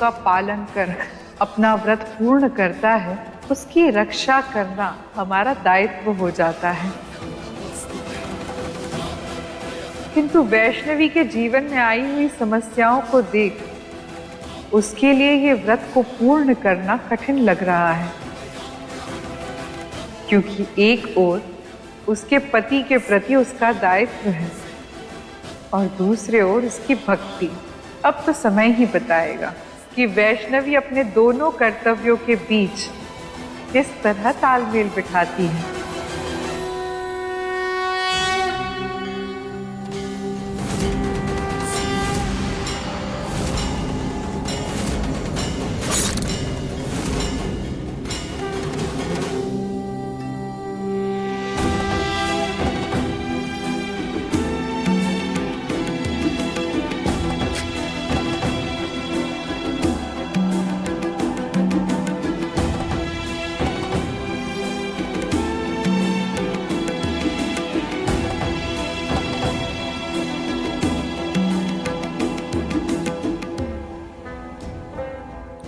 का पालन कर अपना व्रत पूर्ण करता है, उसकी रक्षा करना हमारा दायित्व हो जाता है। किंतु वैष्णवी के जीवन में आई हुई समस्याओं को देख उसके लिए ये व्रत को पूर्ण करना कठिन लग रहा है, क्योंकि एक ओर उसके पति के प्रति उसका दायित्व है और दूसरे ओर उसकी भक्ति। अब तो समय ही बताएगा कि वैष्णवी अपने दोनों कर्तव्यों के बीच किस तरह तालमेल बिठाती है।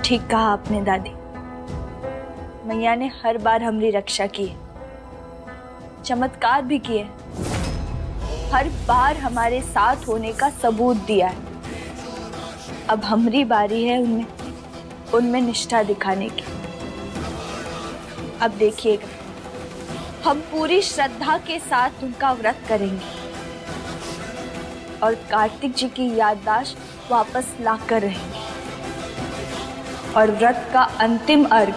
ठीक कहा आपने दादी। मैया ने हर बार हमारी रक्षा की है, चमत्कार भी किए, हर बार हमारे साथ होने का सबूत दिया है। अब हमारी बारी है उनमें निष्ठा दिखाने की। अब देखिएगा, हम पूरी श्रद्धा के साथ उनका व्रत करेंगे और कार्तिक जी की याददाश्त वापस लाकर रहेंगे और व्रत का अंतिम अर्घ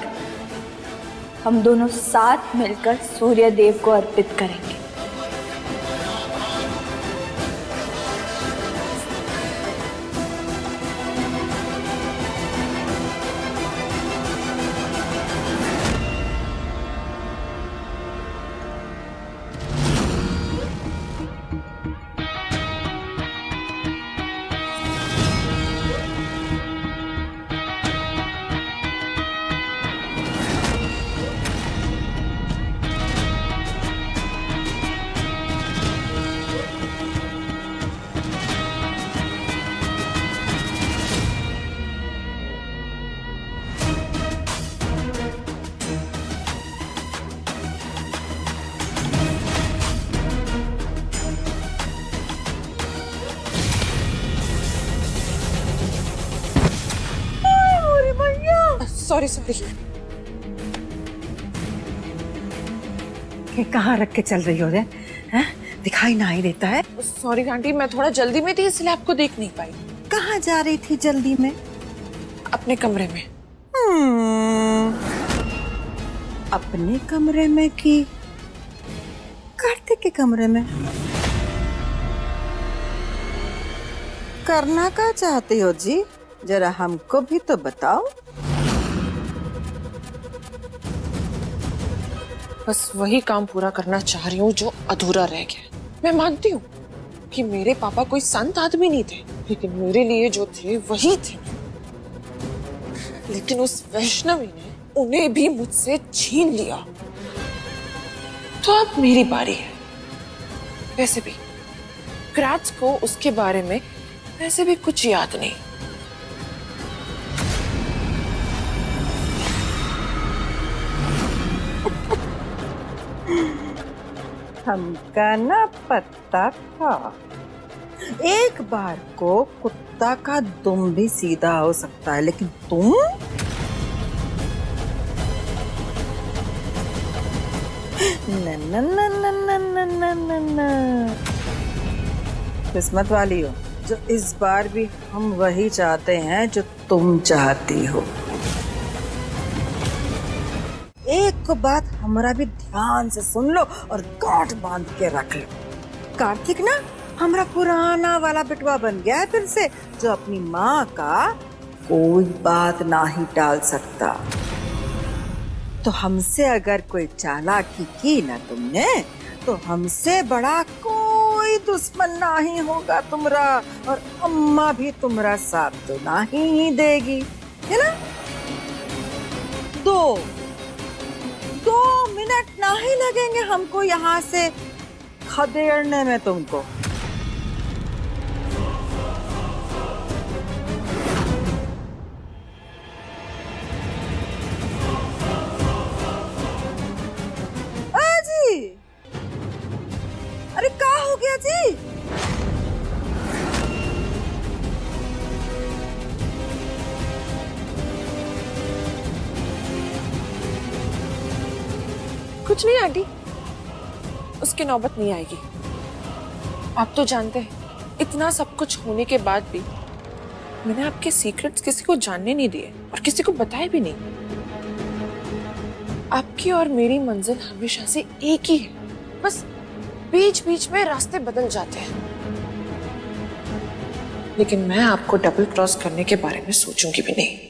हम दोनों साथ मिलकर सूर्य देव को अर्पित करेंगे। सॉरी कहाँ रख के चल रही हो रे? हैं? दिखाई ना ही देता है। सॉरी आंटी, मैं थोड़ा जल्दी में थी इसलिए आपको देख नहीं पाई। कहाँ जा रही थी जल्दी में? अपने कमरे में। अपने कमरे में कि कार्तिक के कमरे में? करना क्या चाहती हो जी? जरा हमको भी तो बताओ। बस वही काम पूरा करना चाह रही हूँ जो अधूरा रह गया। मैं मानती हूँ कि मेरे पापा कोई संत आदमी नहीं थे, लेकिन मेरे लिए जो थे वही थे। लेकिन उस वैष्णवी ने उन्हें भी मुझसे छीन लिया। तो अब मेरी बारी है। वैसे भी क्राच को उसके बारे में वैसे भी कुछ याद नहीं। हमका ना पता था। एक बार को कुत्ता का दुम भी सीधा हो सकता है, लेकिन तुम? न न न न न न न न। किस्मत वाली हो जो इस बार भी हम वही चाहते हैं जो तुम चाहती हो। एक बात हमारा भी ध्यान से सुन लो और गांठ बांध के रख लो। कार्तिक ना हमारा पुराना वाला बिटवा बन गया है फिर से, जो अपनी माँ का कोई बात ना ही टाल सकता। तो हमसे अगर कोई चालाकी की ना तुमने, तो हमसे बड़ा कोई दुश्मन ना ही होगा तुम्हारा, और अम्मा भी तुम्हारा साथ तो ना ही देगी, है ना? 2 मिनट ना ही लगेंगे हमको यहाँ से खदेड़ने में तुमको। कुछ नहीं आंटी, उसकी नौबत नहीं आएगी। आप तो जानते हैं इतना सब कुछ होने के बाद भी मैंने आपके सीक्रेट्स किसी को जानने नहीं दिए और किसी को बताए भी नहीं। आपकी और मेरी मंजिल हमेशा से एक ही है, बस बीच बीच में रास्ते बदल जाते हैं। लेकिन मैं आपको डबल क्रॉस करने के बारे में सोचूंगी भी नहीं।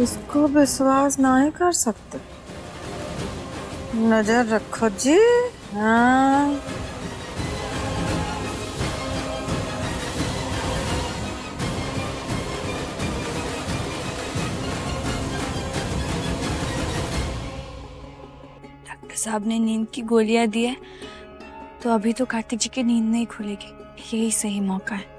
इसको विश्वास नहीं कर सकते। नजर रखो जी। हाँ, डॉक्टर साहब ने नींद की गोलियां दी है, तो अभी तो कार्तिक जी की नींद नहीं खुलेगी। यही सही मौका है।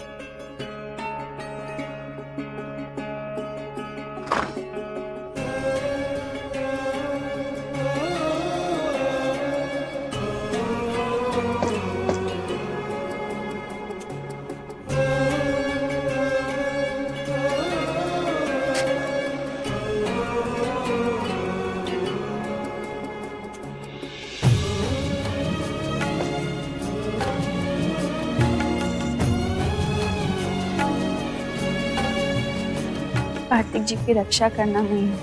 कार्तिक जी की रक्षा करना नहीं है,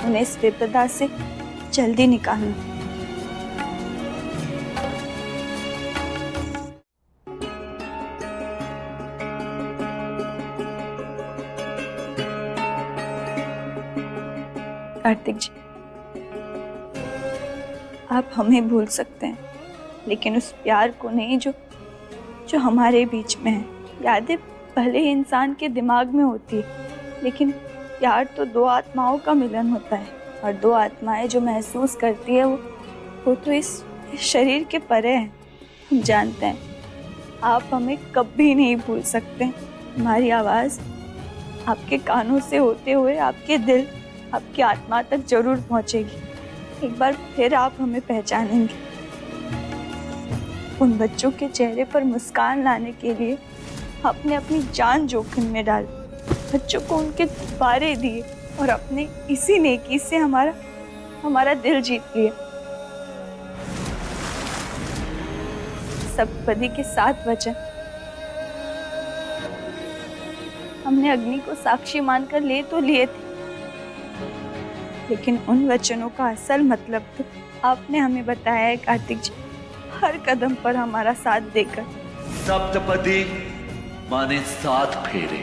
उन्हें इस विपदा से जल्दी निकालना। कार्तिक जी, आप हमें भूल सकते हैं, लेकिन उस प्यार को नहीं जो जो हमारे बीच में है। यादें भले ही इंसान के दिमाग में होती है, लेकिन प्यार तो दो आत्माओं का मिलन होता है, और दो आत्माएं जो महसूस करती है वो तो इस शरीर के परे है। हम जानते हैं आप हमें कभी नहीं भूल सकते। हमारी आवाज़ आपके कानों से होते हुए आपके दिल, आपकी आत्मा तक जरूर पहुंचेगी। एक बार फिर आप हमें पहचानेंगे। उन बच्चों के चेहरे पर मुस्कान लाने के लिए आपने अपनी जान जोखिम में डाली, बच्चों को उनके बारे दिए और अपने इसी नेकी से हमारा दिल जीत लिया। सप्तपदी के 7 वचन हमने अग्नि को साक्षी मानकर ले तो लिए थे, लेकिन उन वचनों का असल मतलब तो आपने हमें बताया है कार्तिक जी, हर कदम पर हमारा साथ देकर। सप्तपदी माने 7 फेरे।